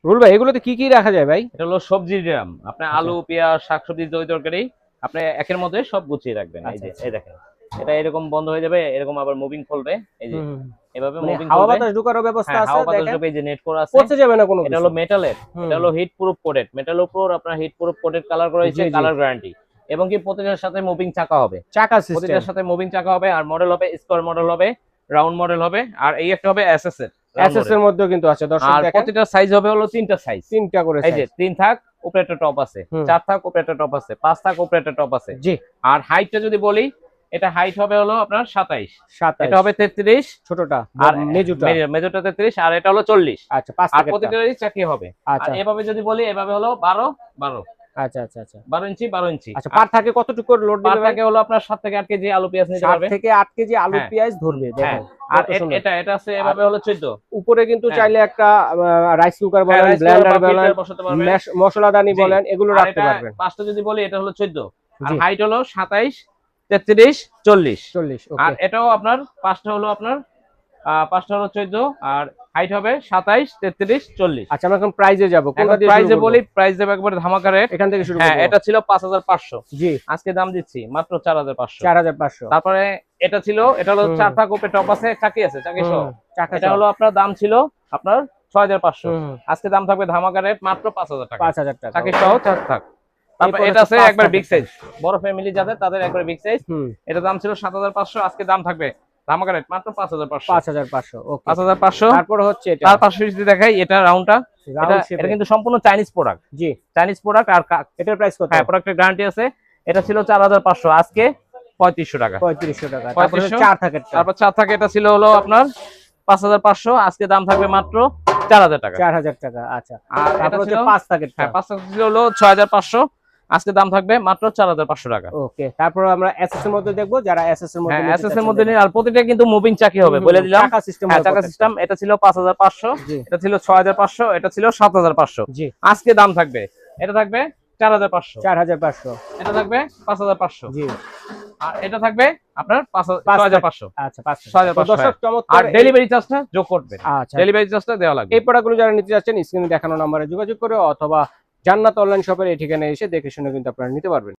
Rule ভাই এগুলোতে কি কি রাখা যায় ভাই? এটা হলো সবজির ড্রাম, আপনি আচ্ছা। আলু পেঁয়াজ শাকসবজি দই তরকারি আপনি একের মধ্যে সব গুছিয়ে রাখবেন। এই আচ্ছা যে আচ্ছা। এই দেখেন, এটা এরকম বন্ধ হয়ে যাবে, এরকম আবার মুভিং খুলবে। এই যে হুম। এভাবে মানে মুভিং হাওয়া করবে। বাতাস ঢোকারও ব্যবস্থা হ্যাঁ, আছে হাওয়া বাতাস দেখেন। ঢোকে, এই যে নেট করা আছে। পচে যাবে না কোনো এটা কিছু। হলো মেটালের, হুম। এটা হলো হিট প্রুফ কোটেড, মেটালের উপর আপনার হিট প্রুফ কোটেড কালার করা হয়েছে, জি, জি। Colour guarantee. এবং কি প্রতিটার সাথে মুভিং চাকা হবে, চাকা সিস্টেম। প্রতিটার সাথে মুভিং চাকা হবে। আর মডেল হবে স্কোয়ার মডেল হবে, রাউন্ড মডেল হবে। আর এই একটা হবে এসএস এর রাউন্ড এসএস মডেল। এর মধ্যেও কিন্তু আছে দর্শক আর দেখেন। প্রতিটা সাইজ হবে হলো তিনটা সাইজ, তিনটা করে এই যে সাইজ। 3 থাক উপরে একটা টপ আছে, হুম। 4 থাক উপরে একটা টপ আছে, 5 থাক উপরে একটা টপ আছে। জি। আর হাইটটা যদি বলি, এটা হাইট হবে হলো আপনার 27, 27 এটা হবে 33, ছোটটা আর আর মেজুটা। মেজরটা 33, আর এটা হলো 40। আচ্ছা 5 আর টাকা। প্রতিটারই চাকি হবে। আর আচ্ছা এভাবে যদি বলি, এভাবে হলো 12 12 আচ্ছা আচ্ছা আচ্ছা 12 ইঞ্চি 12 ইঞ্চি। আচ্ছা। পার থাকে কতটুকু লোড পার দিবে ভাই? থাকে হলো আপনার 7 থেকে 8 কেজি আলু পেঁয়াজ নিতে 7 পারবে। থেকে 8 কেজি আলু হ্যাঁ পেঁয়াজ ধরবে হ্যাঁ। দেখেন। আর কত সুন্দর। এটা আছে এভাবে হলো 14। উপরে কিন্তু হ্যাঁ। চাইলে একটা রাইস কুকার হ্যাঁ, বলেন, রাইস কুকার ব্লেন্ডার বা বলেন, ফিল্টার বসাতে পারবেন। মশলাদানি জি। বলেন, এগুলো আর রাখতে এটা পারবেন। পাঁচটা যদি বলি, এটা হলো 14। আর জি। হাইট হলো 27, 33, 40। 40 আর ওকে। এটাও আপনার পাঁচটা হলো আপনার 14। আর হাইট হবে 27, 33, 40। আচ্ছা আমরা এখন প্রাইজে যাব। এখন কোনটা দিয়ে শুরু প্রাইসে করব? বলি, প্রাইস দেব একবারে ধামাকা রেট। এখান থেকে শুরু হ্যাঁ, করব। এটা ছিল 5500, জি। আজকে দাম দিচ্ছি মাত্র 4500। 4500। তারপরে এটা ছিল, এটা হলো হুম। 4 থাক উপরে টপ আছে, চাকি আছে, চাকি সহ। চাকা এটা হলো আপনার দাম ছিল আপনার 6500, হুম। আজকে দাম থাকবে ধামাকা রেট মাত্র 5000 টাকা, 5000 টাকা। চাকি সহ 4 থাক। তারপর এরপর এটা আছে হচ্ছে 5 একবার থাকের বিগ সাইজ, বড় ফ্যামিলি যাদের তাদের একবার বিগ সাইজ। হুম। এটা দাম ছিল 7500, আজকে দাম থাকবে ধামাকা রেট মাত্র 5500। 5500 ওকে। 5500। তারপর হচ্ছে এটা তার পাশে যদি দেখাই, এটা রাউন্ডটা, এটা রাউন্ড শেপে। এটা কিন্তু সম্পূর্ণ চাইনিজ প্রোডাক্ট, জি। Chinese product. আর এটার প্রাইস কত? হ্যাঁ, প্রোডাক্টের গ্যারান্টি আছে। এটা ছিল 4500, আজকে 3500 টাকা। 3500 টাকা। তারপর 3500। 4 থাকের। তারপর 4 থাকে, এটা ছিল হলো আপনার 5500, আজকে দাম থাকবে মাত্র 4000 টাকা। 4000 টাকা আচ্ছা। আর এটা তারপর হচ্ছে ছিল 5 থাকের। হ্যাঁ, 5 থাকে ছিল হলো 6500, আজকে দাম থাকবে মাত্র 4500 টাকা। ওকে। তারপর আমরা এসএস এর মধ্যে দেখব, যারা এসএস এর মধ্যে হ্যাঁ, নিতে এসএস এর চাচ্ছেন মধ্যে দেখেন। নিন। আর প্রতিটা কিন্তু মুভিং চাকি হবে, বলে দিলাম। চাকা সিস্টেম। হ্যাঁ, চাকা সিস্টেম। এটা ছিল 5500, জি। এটা ছিল 6500, এটা ছিল 7500। জি। আজকে দাম থাকবে, এটা থাকবে 4500, 4500। এটা থাকবে 5500, জি। আর এটা থাকবে আপনার 5 6500। আচ্ছা 5। 6500। দর্শক আর চমৎকার ডেলিভারি চার্জটা যোগ করবেন, আচ্ছা। ডেলিভারি চার্জটা দেওয়া লাগবে। এই প্রোডাক্টগুলো যারা নিতে যাচ্ছেন স্ক্রিনে দেখানো নম্বরে যোগাযোগ করে অথবা জান্নাত অনলাইন শপের এই ঠিকানায় এসে দেখে শুনে কিন্তু আপনারা নিতে পারবেন।